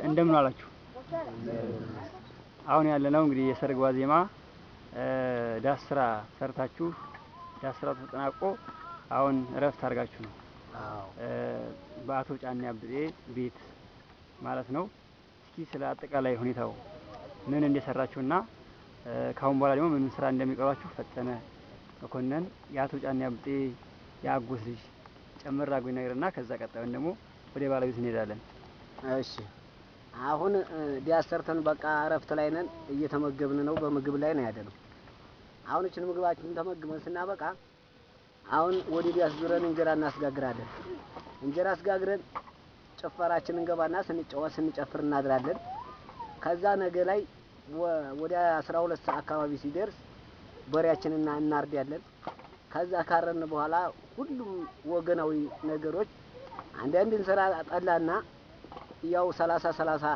እንደምን አላችሁ? አሁን ያለነው እንግዲህ የሰርግ ዋዜማ ዳስ ስራ ሰርታችሁ ዳስ ስራው ተጠናቆ አሁን እረፍት አድርጋችሁ ነው። በአቶ ጫኔ አብጤ ቤት ማለት ነው። እስኪ ስለ አጠቃላይ ሁኔታው ምን እንደሰራችሁና ካሁን በኋላ ደግሞ ምን ስራ እንደሚቀራችሁ ፈጠነ መኮንን የአቶ ጫኔ አብጤ የአጎት ልጅ ጨምር አድርጎ ይነግረንና ከዛ ቀጣዩን ደግሞ ወደ ባለቤት እንሄዳለን። እሺ አሁን ዳስ ሰርተን በቃ እረፍት ላይ ነን፣ እየተመገብን ነው። በምግብ ላይ ነው ያለነው። አሁን እቺን ምግባችንን ተመግበን ስናበቃ አሁን ወደ ዳስ ዙረን እንጀራ እናስጋግራለን። እንጀራ አስጋግረን ጭፈራችንን እንገባና ስንጫወት ስንጨፍር እናድራለን። ከዛ ነገ ላይ ወደ 12 ሰዓት አካባቢ ሲደርስ በሬያችንን እናርዳለን። ከዛ ካረን በኋላ ሁሉም ወገናዊ ነገሮች አንዳንድ እንሰራ ጠላና ያው 30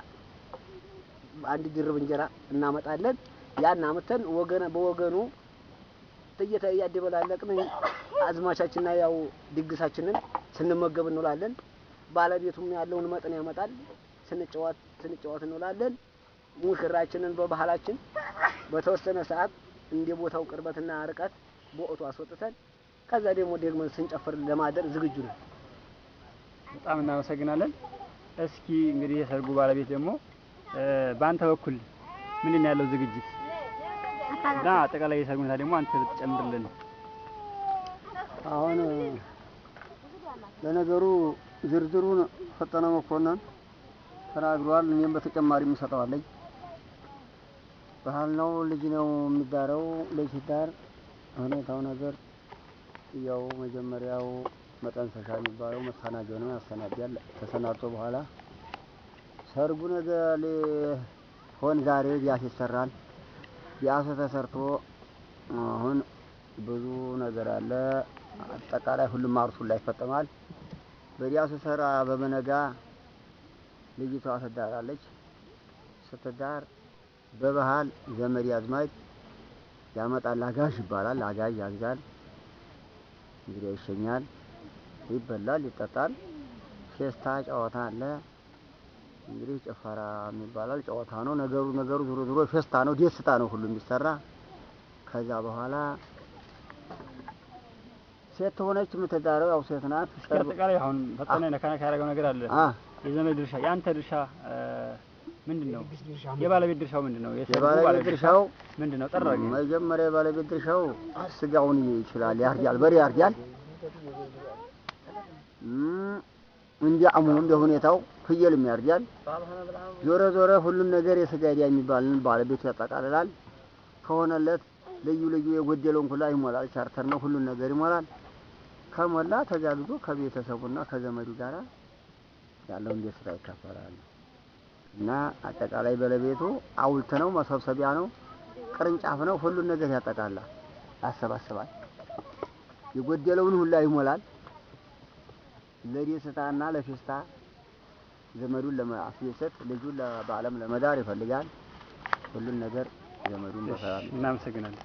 አንድ ድርብ እንጀራ እናመጣለን። ያን አመተን በወገኑ እያደበላለቅን አዝማቻችንና ያው ድግሳችንን ስንመገብ እንውላለን። ባለቤቱም ያለውን መጠን ያመጣል። ስንጫወት እንውላለን። ሙሽራችንን በባህላችን በተወሰነ ሰዓት እንደ ቦታው ቅርበትና ርቀት በኦቶ አስወጥተን ከዛ ደግሞ ስንጨፍር ለማደር ዝግጁ ነን። በጣም እናመሰግናለን። እስኪ እንግዲህ የሰርጉ ባለቤት ደግሞ በአንተ በኩል ምንድን ያለው ዝግጅት እና አጠቃላይ የሰርጉ ሁኔታ ደግሞ አንተ ብትጨምርልን። አሁን ለነገሩ ዝርዝሩን ፈጠነ መኮንን ተናግሯል። እኔም በተጨማሪ የምሰጠዋለኝ ባህል ነው። ልጅ ነው የሚዳረው። ልጅ ሲዳር ሁኔታው ነገር ያው መጀመሪያው መጠንሰሻ የሚባለው መሰናጆ ነው። ያሰናዳል። ተሰናድቶ በኋላ ሰርጉ ነገ ሊሆን ዛሬ ዳስ ይሰራል። ዳስ ተሰርቶ አሁን ብዙ ነገር አለ። አጠቃላይ ሁሉም አርሱ ላይ ይፈጠማል። በዳሱ ሰራ በመነጋ ልጅቷ ትዳራለች። ስትዳር በባህል ዘመድ አዝማድ ያመጣል። አጋዥ ይባላል። አጋዥ ያግዛል። እንግዲህ ይሸኛል፣ ይበላል፣ ይጠጣል። ፌስታ ጨዋታ አለ። እንግዲህ ጭፈራ የሚባላል ጨዋታ ነው። ነገሩ ዙሮ ፌስታ ነው፣ ደስታ ነው ሁሉ የሚሰራ። ከዛ በኋላ ሴት ሆነች የምትዳረው ያው ሴት ናት። አጠቃላይ አሁን ፈጠነ ነካነካ ያደረገው ነገር አለ። የዘመድ ድርሻ ያንተ ድርሻ ምንድነው? የባለቤት ድርሻው ምንድነው? የባለቤት ድርሻው ምንድነው? ጠራገ መጀመሪያ የባለቤት ድርሻው ስጋውን ይችላል፣ ያርዳል፣ በሬ ያርዳል። እንዲያሙ እንደ ሁኔታው ፍየልም ያርዳል። ዞረ ሁሉም ነገር የስጋ ዲያ የሚባልን ባለቤቱ ያጠቃልላል። ከሆነለት ልዩ የጎደለውን ሁላ ይሞላል። ቻርተር ነው፣ ሁሉን ነገር ይሞላል። ከሞላ ተጋግዞ ከቤተሰቡና ከዘመዱ ጋራ ያለውን ደስታ ይካፈላል። እና አጠቃላይ ባለቤቱ አውልት ነው፣ መሰብሰቢያ ነው፣ ቅርንጫፍ ነው፣ ሁሉን ነገር ያጠቃላል፣ ያሰባስባል። የጎደለውን ሁላ ይሞላል። ለደስታና ለፌስታ ዘመዱን ለማስደሰት ልጁን በዓለም ለመዳር ይፈልጋል። ሁሉን ነገር ዘመዱን በሰላም እናመሰግናለን።